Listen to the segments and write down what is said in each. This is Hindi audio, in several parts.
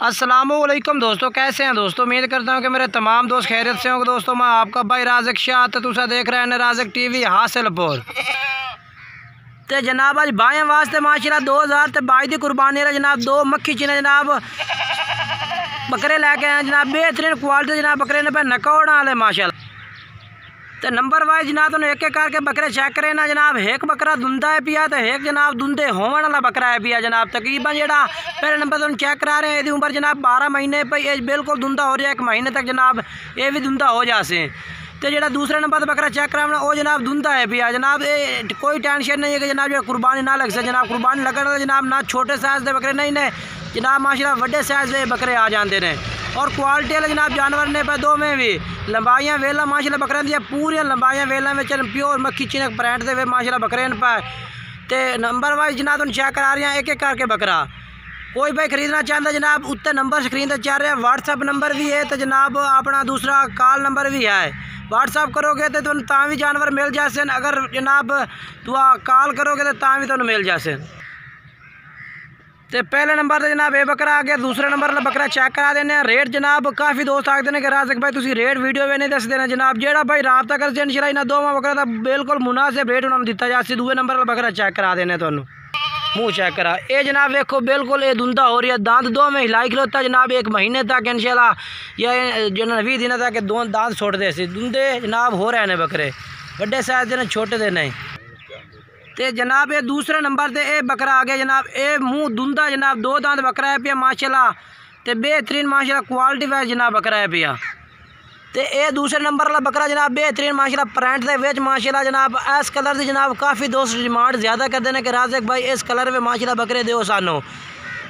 अस्सलामुअलैकुम दोस्तों, कैसे हैं दोस्तों। उम्मीद करता हूं कि मेरे तमाम दोस्त खैरियत से होंगे। दोस्तों मैं आपका भाई राज़िक शाह तो तुसा देख रहे हैं राज़िक टीवी हासिलपुर। तो जनाब अज भाई वास्ते माशाल्लाह 2022 की कुर्बानी है जनाब। दो मक्खी चीने जनाब बकरे लैके आए जनाब। बेहतरीन क्वालिटी जनाब बकरे ने पे नकौड़ वाले माशाल्लाह। तो नंबर वाइज जनाब तुम एक एक करके बकरे चेक करें ना जनाब। एक बकरा दुंदा है पिया तो एक जनाब दुंदे होवन वाला बकरा है पिया जनाब। तकरीबन जेड़ा पहले नंबर तुम चेक करा रहे हैं ये उम्र जनाब 12 महीने पे एज बिल्कुल दुंदा हो रहा है। 1 महीने तक जनाब ये भी दुंदा हो जासे। तो जेड़ा दूसरे नंबर बकरा चेक करा वो जनाब दुंदा है पिया जनाब। ये कोई टेंशन नहीं है कि जनाब जो कुर्बानी ना लग सके जनाब। कुर्बानी लगने जनाब ना छोटे साइज़ के बकरे नहीं ने जनाब माशाल्लाह बड़े साइज़ के बकरे आ जाते हैं। और क्वालिटी वाले जनाब जानवर ने पे दो में भी लंबाइयाँ वेला माशाल्लाह बकरे दियाँ पूरी लंबाइयाँ वेला में चल प्योर मक्खी चिनक प्रिंट दे माशाल्लाह बकरे न पाए। तो नंबर वाइज जनाब तुम चेक करा रही हैं एक एक करके बकरा। कोई भाई खरीदना चाहता जनाब उत्ते नंबर स्क्रीन पर चल रहा है। व्हाट्सअप नंबर भी है तो जनाब अपना दूसरा कॉल नंबर भी है। व्हाट्सअप करोगे तो तुम भी जानवर मिल जासे। अगर जनाब तू कॉल करोगे तो भी तुम मिल जासे। तो पहले नंबर से जनाब ये बकरा आ गया। दूसरे नंबर वाला बकरा चेक करा देने। रेट जनाब काफ़ी दोस्त आखते हैं कि राज़िक भाई तुम रेट वीडियो में नहीं दस देना जनाब। जेड़ा भाई राबता कर इंशाल्लाह इन्होंने दोवां बकरा का बिल्कुल मुनासिब रेट उन्होंने दिता जाए। दूसरे नंबर वाला बकरा चेक करा देने तुहानू मुँह चेक करा। ये जनाब देखो बिल्कुल ये दुंदा हो रही है। दांत दो में हिलाई खलोता जनाब 1 महीने तक इंशाल्लाह या जो 20 दिन तक दो दांत छोड़ते थे। दुंदे जनाब हो रहे हैं बकरे बड़े साइज के छोटे दे नहीं। तो जनाब ये दूसरे नंबर से ये बकरा आ गया जनाब। ये मुँह दुंदा जनाब 2 दांत बकरा है पिया माशाल्लाह। तो बेहतरीन माशाल्लाह क्वालिटी वाइज जनाब बकरा है पिया। तो ये दूसरे नंबर वाला बकरा जनाब बेहतरीन माशाल्लाह प्रिंट के विच माशाल्लाह जनाब इस कलर की जनाब काफ़ी दोस्त डिमांड ज़्यादा करते हैं कि राज़िक भाई इस कलर में माशाल्लाह बकरे दो सानू।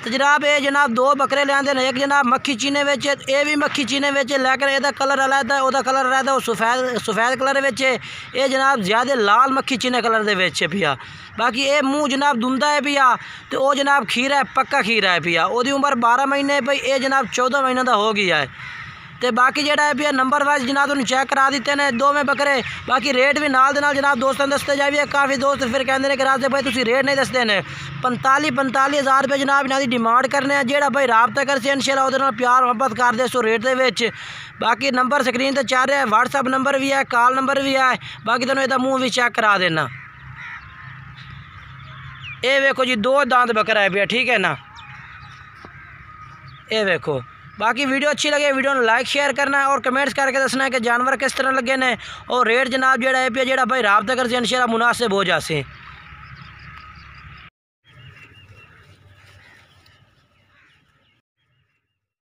तो जनाब ये जनाब 2 बकरे लियाते हैं। एक जनाब मक्खी चीने विच ये भी मक्खी चीने विच लेकिन यदा कलर अलग है वह कलर अलग है। वो सफ़ेद कलर विच ये जनाब ज़्यादा लाल मक्खी चीने कलर के विच पिया। बाकी ये मुँह जनाब दुंदा है पिया। तो वह जनाब खीरा है पक्का खीरा है पिया। वो उम्र 12 महीने पे ये जनाब 14 महीने का हो गया है। तो बाकी जेड़ा है पिया नंबर वाइज जनाब तुम चेक करा दिते हैं 2 में बकरे। बाकी रेट भी नाल दे नाल जनाब दोस्तों दसते जाइए। काफ़ी दोस्त फिर कहते हैं कि राज़िक भाई तुम रेट नहीं दसते हैं। 45 हज़ार रुपये जनाब इन्हों की डिमांड करने हैं। जेड़ा भाई राबता कर से इंशाल्लाह वो प्यार मोहब्बत कर दे सो रेट के। बाकी नंबर स्क्रीन पर चल रहा है। व्हाट्सअप नंबर भी है कॉल नंबर भी है। बाकी तुम इसका मुँह भी चेक करा देना। ये वेखो जी 2 दांत बकरा है पिया ठीक है ना। ये वेखो बाकी वीडियो अच्छी लगे वीडियो ने लाइक शेयर करना है और कमेंट्स करके दसना है कि जानवर किस तरह लगे ने। और रेट जनाब जेड़ा है पिया जेड़ा भाई राबता कर से इंशाल्लाह मुनासिब हो जासे।